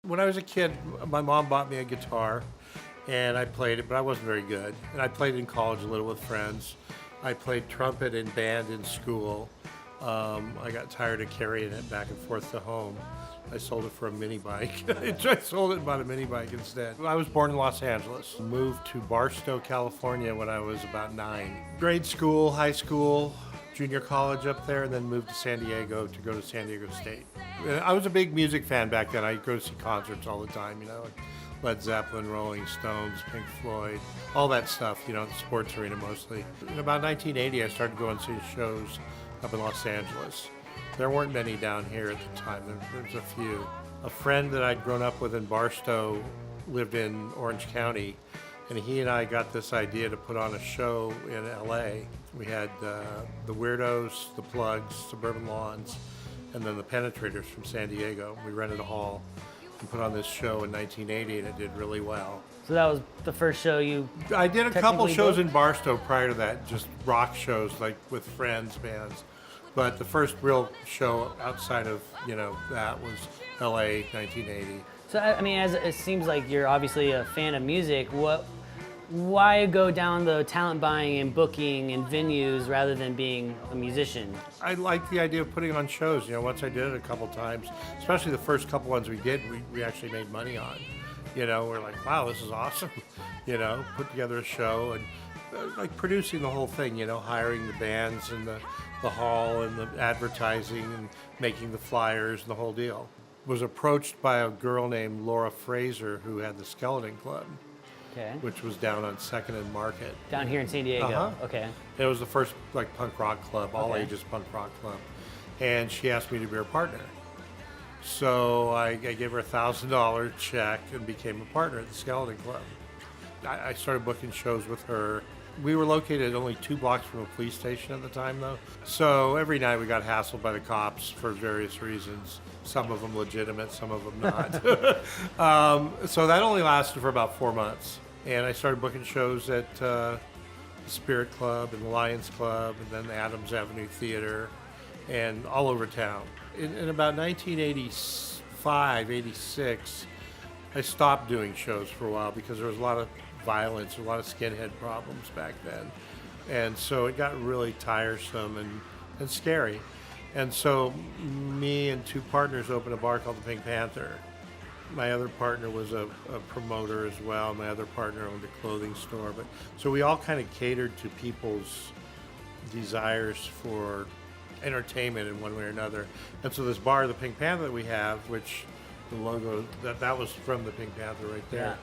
When I was a kid, my mom bought me a guitar, and I played it, but I wasn't very good. And I played in college a little with friends. I played trumpet in band in school. I got tired of carrying it back and forth to home. I sold it for a mini bike. I sold it and bought a mini bike instead. I was born in Los Angeles. Moved to Barstow, California when I was about 9. Grade school, high school, junior college up there, and then moved to San Diego to go to San Diego State. I was a big music fan back then. I'd go to see concerts all the time, Led Zeppelin, Rolling Stones, Pink Floyd, all that stuff, the sports arena mostly. In about 1980, I started going to see shows up in Los Angeles. There weren't many down here at the time. There's a few. A friend that I'd grown up with in Barstow lived in Orange County, and he and I got this idea to put on a show in LA. We had the Weirdos, the Plugs, Suburban Lawns, and then the Penetrators from San Diego. We rented a hall and put on this show in 1980, and it did really well. So that was the first show you I did a couple technically shows booked? in Barstow prior to that, just rock shows, like with friends, bands. But the first real show outside of, that was LA, 1980. So I mean, as it seems like you're obviously a fan of music, why go down the talent buying and booking and venues rather than being a musician? I like the idea of putting on shows. Once I did it a couple times, especially the first couple ones we did, we actually made money on. We're like, wow, this is awesome. Put together a show and like producing the whole thing, hiring the bands and the hall and the advertising and making the flyers and the whole deal. Was approached by a girl named Laura Fraser who had the Skeleton Club, Okay. which was down on 2nd and Market. Down here in San Diego. Uh-huh. Okay. It was the first punk rock club, all Okay. ages punk rock club. And she asked me to be her partner. So I gave her a $1,000 check and became a partner at the Skeleton Club. I started booking shows with her. We were located only 2 blocks from a police station at the time, though. So every night we got hassled by the cops for various reasons. Some of them legitimate, some of them not. So that only lasted for about 4 months. And I started booking shows at the Spirit Club and the Lions Club and then the Adams Avenue Theater and all over town. In about 1985, 86, I stopped doing shows for a while because there was a lot of violence, a lot of skinhead problems back then. And so it got really tiresome and scary. And so me and 2 partners opened a bar called the Pink Panther. My other partner was a promoter as well. My other partner owned a clothing store. So we all kind of catered to people's desires for entertainment in one way or another. And so this bar, the Pink Panther that we have, which the logo, that was from the Pink Panther right there. Yeah.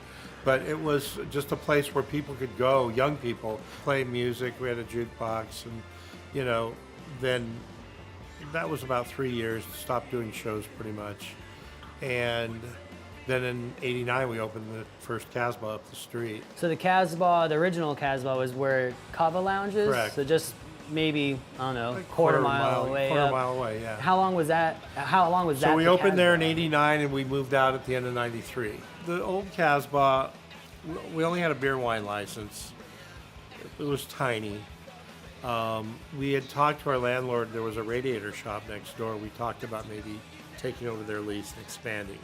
But it was just a place where people could go, young people, play music. We had a jukebox and, then that was about 3 years, stopped doing shows pretty much. And then in 89, we opened the first Casbah up the street. So the Casbah, the original Casbah, was where Kava Lounge is? Correct. So just maybe, I don't know, Like quarter mile away. Quarter up. mile away, yeah. How long was that? So we the opened there in Casbah? 89 and we moved out at the end of 93. The old Casbah, we only had a beer and wine license. It was tiny. We had talked to our landlord. There was a radiator shop next door. We talked about maybe taking over their lease and expanding.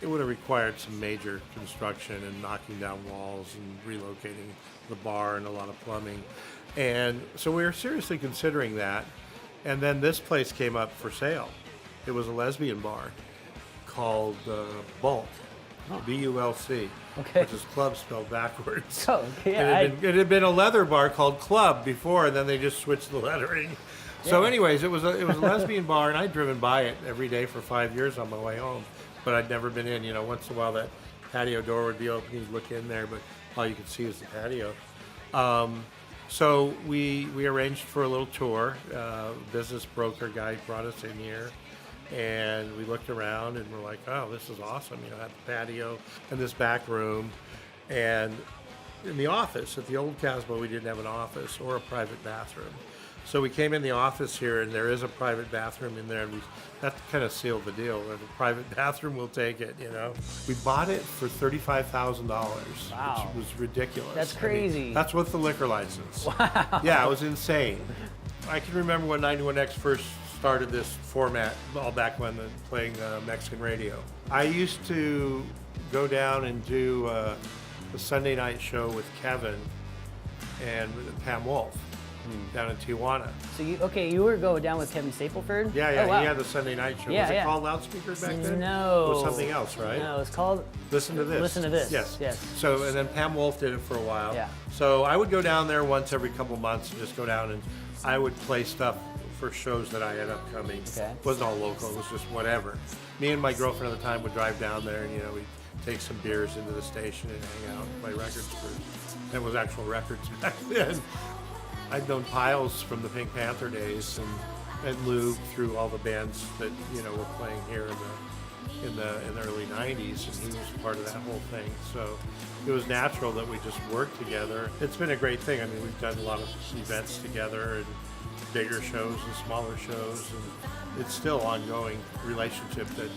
It would have required some major construction and knocking down walls and relocating the bar and a lot of plumbing. And so we were seriously considering that. And then this place came up for sale. It was a lesbian bar called Bulk, B-U-L-C, Okay. which is club spelled backwards. Oh, okay. And it had been a leather bar called Club before, and then they just switched the lettering. So anyways, it was a lesbian bar, and I'd driven by it every day for 5 years on my way home, but I'd never been in. Once in a while that patio door would be open, you'd look in there, but all you could see was the patio. So we arranged for a little tour. Business broker guy brought us in here, and we looked around, and we're like, oh, this is awesome. Had the patio and this back room, and in the office, at the old Casbah, we didn't have an office or a private bathroom. So we came in the office here, and there is a private bathroom in there, and that kind of sealed the deal. If a private bathroom, we'll take it, We bought it for $35,000, Wow. which was ridiculous. That's I mean, crazy. that's with the liquor license. Wow. Yeah, it was insane. I can remember when 91X first started this format all back when playing Mexican radio. I used to go down and do a Sunday night show with Kevin and Pam Wolf down in Tijuana. So you were going down with Kevin Stapleford? Yeah, Oh, wow. he had the Sunday night show. Yeah, Was it yeah. called Loudspeaker back then? No. It was something else, right? No, it's called Listen to This. Listen to This. Yes. Yes. So, and then Pam Wolf did it for a while. Yeah. So I would go down there once every couple months and just go down and I would play stuff for shows that I had upcoming. Okay. It wasn't all local, it was just whatever. Me and my girlfriend at the time would drive down there and, we'd take some beers into the station and hang out and play records for, it was actual records back then. I'd known Piles from the Pink Panther days and Lou through all the bands that, were playing here in the early 90s, and he was part of that whole thing. So it was natural that we just worked together. It's been a great thing. I mean, we've done a lot of events together and bigger shows and smaller shows, and it's still ongoing relationship that,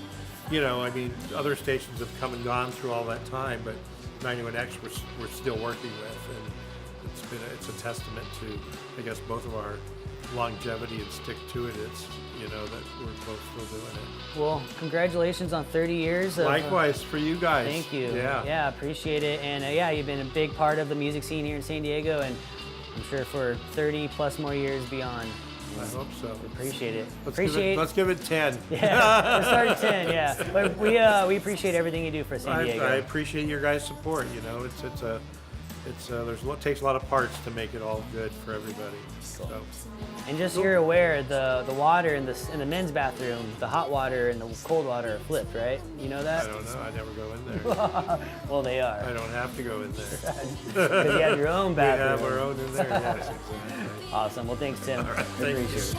other stations have come and gone through all that time, but 91X we're still working with, and it's a testament to, I guess, both of our longevity and stick to it. It's, that we're both still doing it. Well, congratulations on 30 years. Likewise for you guys. Thank you. Yeah. Yeah, appreciate it. And you've been a big part of the music scene here in San Diego, and I'm sure for 30 plus more years beyond. I hope so. Appreciate it. Let's give it 10. Yeah, we're starting 10. Yeah, but we appreciate everything you do for San Diego. I appreciate your guys' support. Takes a lot of parts to make it all good for everybody. Cool. So. And just so you're aware, the water in the men's bathroom, the hot water and the cold water are flipped, right? You know that? I don't know. I never go in there. Well, they are. I don't have to go in there. Because you have your own bathroom. We have our own in there. Yes, exactly. Awesome. Well, thanks, Tim. All right, thank you. Appreciate it.